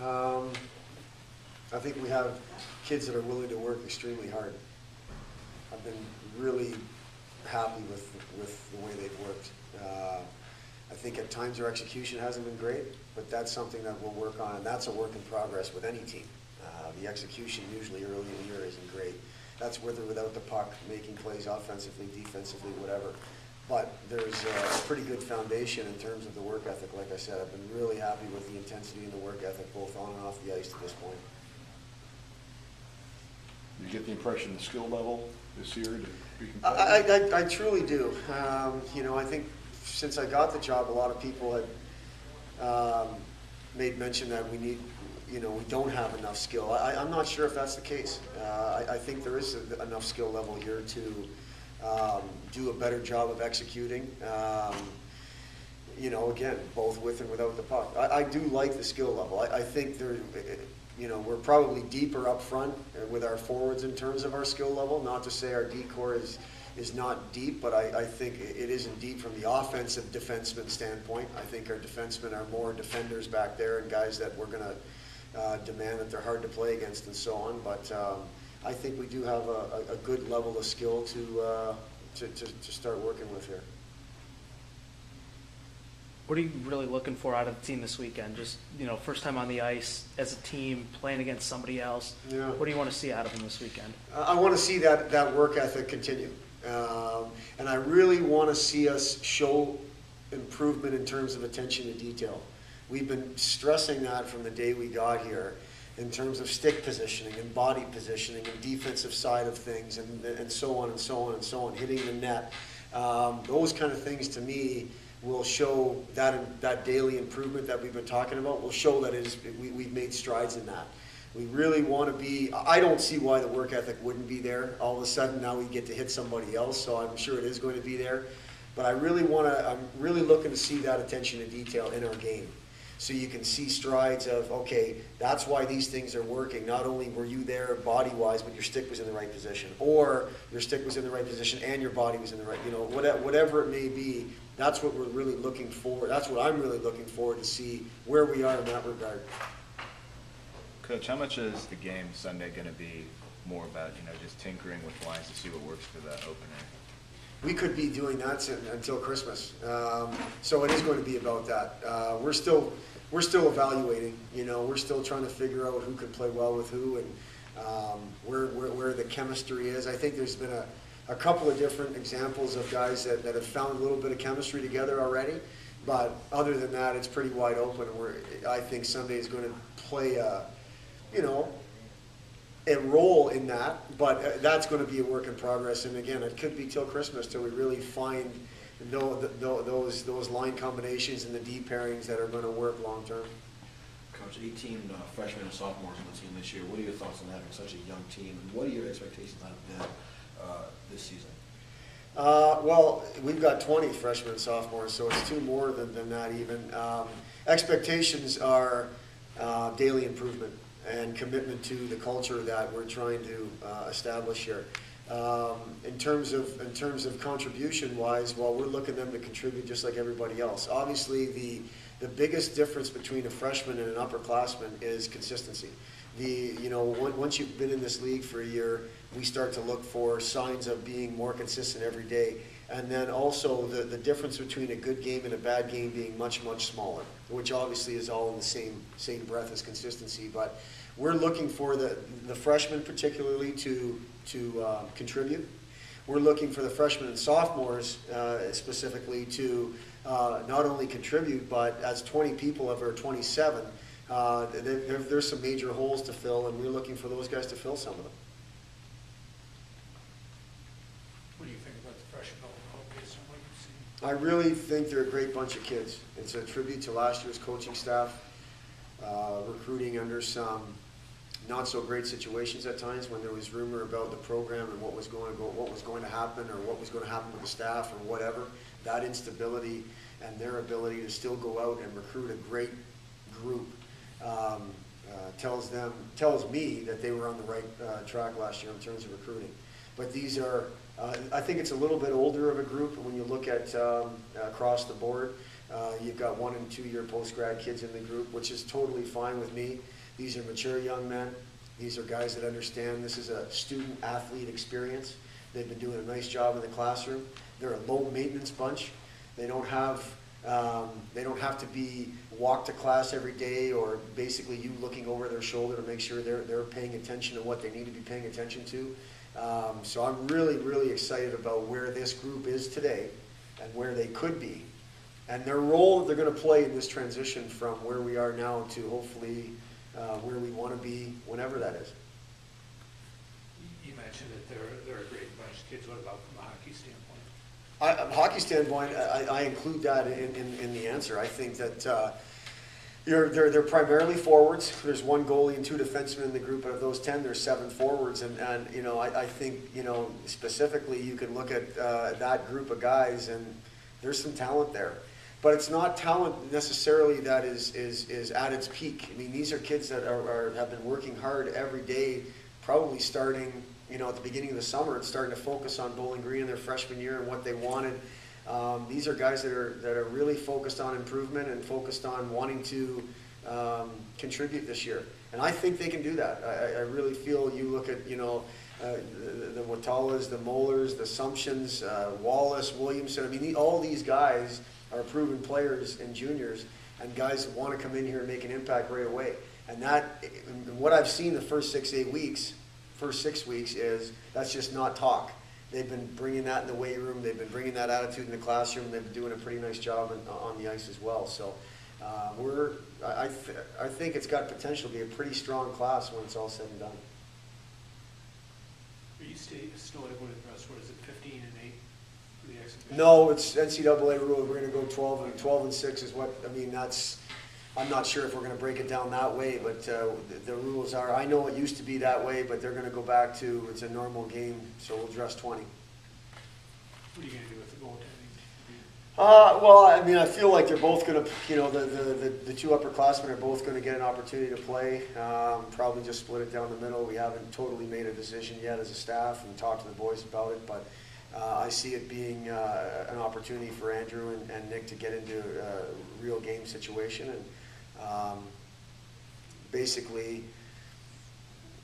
I think we have kids that are willing to work extremely hard. I've been really happy with the way they've worked. I think at times their execution hasn't been great, but that's something that we'll work on, and that's a work in progress with any team. The execution usually early in the year isn't great. That's with or without the puck, making plays offensively, defensively, whatever. But there's a pretty good foundation in terms of the work ethic. Like I said, I've been really happy with the intensity and the work ethic, both on and off the ice to this point. You get the impression the skill level this year to be competitive? I truly do. You know, I think since I got the job, a lot of people had made mention that we need, you know, we don't have enough skill. I'm not sure if that's the case. I think there is enough skill level here to do a better job of executing. You know, again, both with and without the puck. I do like the skill level. I think there, you know, we're probably deeper up front with our forwards in terms of our skill level. Not to say our D-core is not deep, but I think it isn't deep from the offensive defenseman standpoint. I think our defensemen are more defenders back there and guys that we're going to demand that they're hard to play against and so on. But I think we do have a good level of skill to start working with here. What are you really looking for out of the team this weekend? Just, you know, first time on the ice as a team, playing against somebody else. Yeah. What do you want to see out of them this weekend? I want to see that work ethic continue. And I really want to see us show improvement in terms of attention to detail. We've been stressing that from the day we got here in terms of stick positioning and body positioning and defensive side of things and so on and so on and so on, hitting the net. Those kind of things to me will show that daily improvement that we've been talking about, will show that we've made strides in that. We really want to be, I don't see why the work ethic wouldn't be there. All of a sudden now we get to hit somebody else, so I'm sure it is going to be there. But I'm really looking to see that attention to detail in our game. So you can see strides of, okay, that's why these things are working. Not only were you there body-wise, but your stick was in the right position. Or your stick was in the right position and your body was in the right, you know, whatever it may be, that's what we're really looking for. That's what I'm really looking for, to see where we are in that regard. Coach, how much is the game Sunday going to be more about, you know, just tinkering with lines to see what works for the opener? We could be doing that until Christmas. So it is going to be about that. We're still evaluating. You know, we're still trying to figure out who can play well with who and where the chemistry is. I think there's been a couple of different examples of guys that have found a little bit of chemistry together already. But other than that, it's pretty wide open. I think Sunday is going to play you know, a role in that, but that's going to be a work in progress. And again, it could be till Christmas till we really find those line combinations and the deep pairings that are going to work long term. Coach, 18 freshmen and sophomores on the team this year. What are your thoughts on having such a young team, and what are your expectations out of them this season? Well, we've got 20 freshmen and sophomores, so it's two more than that even. Expectations are daily improvement and commitment to the culture that we're trying to establish here. In terms of contribution-wise, well, we're looking them to contribute just like everybody else. Obviously, the biggest difference between a freshman and an upperclassman is consistency. You know, once you've been in this league for a year, we start to look for signs of being more consistent every day. And then also the difference between a good game and a bad game being much, much smaller, which obviously is all in the same breath as consistency. But we're looking for the freshmen particularly to contribute. We're looking for the freshmen and sophomores specifically to not only contribute, but as 20 people of our 27, there's some major holes to fill, and we're looking for those guys to fill some of them. What do you think about the freshmen overall based on what you've seen? I really think they're a great bunch of kids. It's a tribute to last year's coaching staff, recruiting under some not so great situations at times when there was rumor about the program and what was going to happen, or what was going to happen with the staff or whatever. That instability and their ability to still go out and recruit a great group tells me that they were on the right track last year in terms of recruiting. But these are, I think it's a little bit older of a group when you look at across the board. You've got 1- and 2-year post-grad kids in the group, which is totally fine with me. These are mature young men. These are guys that understand this is a student-athlete experience. They've been doing a nice job in the classroom. They're a low-maintenance bunch. They don't have to be walk to class every day, or basically you looking over their shoulder to make sure they're paying attention to what they need to be paying attention to. So I'm really, really excited about where this group is today and where they could be, and their role that they're going to play in this transition from where we are now to hopefully where we want to be whenever that is. You mentioned that they're a great bunch of kids. What about from a hockey standpoint? Hockey standpoint, I include that in the answer. I think that they're primarily forwards. There's 1 goalie and 2 defensemen in the group, but of those 10, there's 7 forwards. And I think, specifically you can look at that group of guys, and there's some talent there. But it's not talent necessarily that is at its peak. I mean, these are kids that have been working hard every day, probably starting at the beginning of the summer and starting to focus on Bowling Green in their freshman year and what they wanted. These are guys that are really focused on improvement and focused on wanting to contribute this year. And I think they can do that. I really feel you look at, the Watalas, the Mollers, the Sumptions, Wallace, Williamson. I mean, all these guys are proven players and juniors, and guys that want to come in here and make an impact right away. And what I've seen the first 6 weeks is that's just not talk. They've been bringing that in the weight room. They've been bringing that attitude in the classroom. They've been doing a pretty nice job on the ice as well. So I think it's got potential to be a pretty strong class when it's all said and done. Are you still able to impress? What is it, 15 and 8 for the exhibition? No, it's NCAA rule. We're going to go 12 and 6 is what, I mean, I'm not sure if we're going to break it down that way, but the rules are, I know it used to be that way, but they're going to go back to, it's a normal game, so we'll dress 20. What are you going to do with the goaltending? Well, I mean, I feel like they're both going to, the 2 upperclassmen are both going to get an opportunity to play. Probably just split it down the middle. We haven't totally made a decision yet as a staff and talked to the boys about it, but I see it being an opportunity for Andrew and Nick to get into a real game situation and basically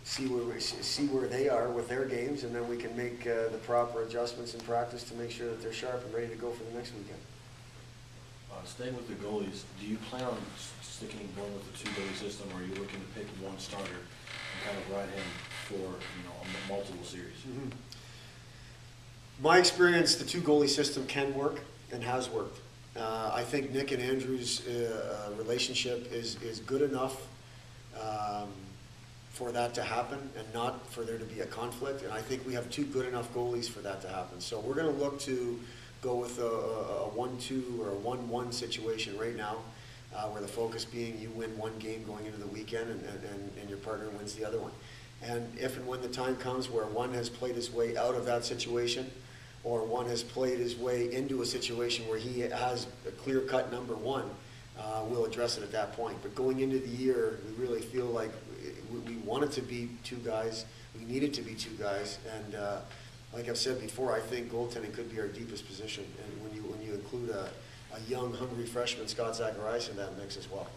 see where they are with their games, and then we can make the proper adjustments in practice to make sure that they're sharp and ready to go for the next weekend. Staying with the goalies, do you plan on going with the 2 goalie system, or are you looking to pick one starter and kind of ride him for a multiple series? Mm-hmm. My experience, the 2 goalie system can work and has worked. I think Nick and Andrew's relationship is good enough for that to happen and not for there to be a conflict. And I think we have 2 good enough goalies for that to happen. So we're going to look to go with a 1-2 or a 1-1 situation right now, where the focus being you win 1 game going into the weekend and your partner wins the other one. And if and when the time comes where one has played his way out of that situation, or one has played his way into a situation where he has a clear-cut number 1, we'll address it at that point. But going into the year, we really feel like we wanted to be 2 guys. We needed to be 2 guys. And like I've said before, I think goaltending could be our deepest position. And when you include a young, hungry freshman, Scott Zacharias, in that mix as well.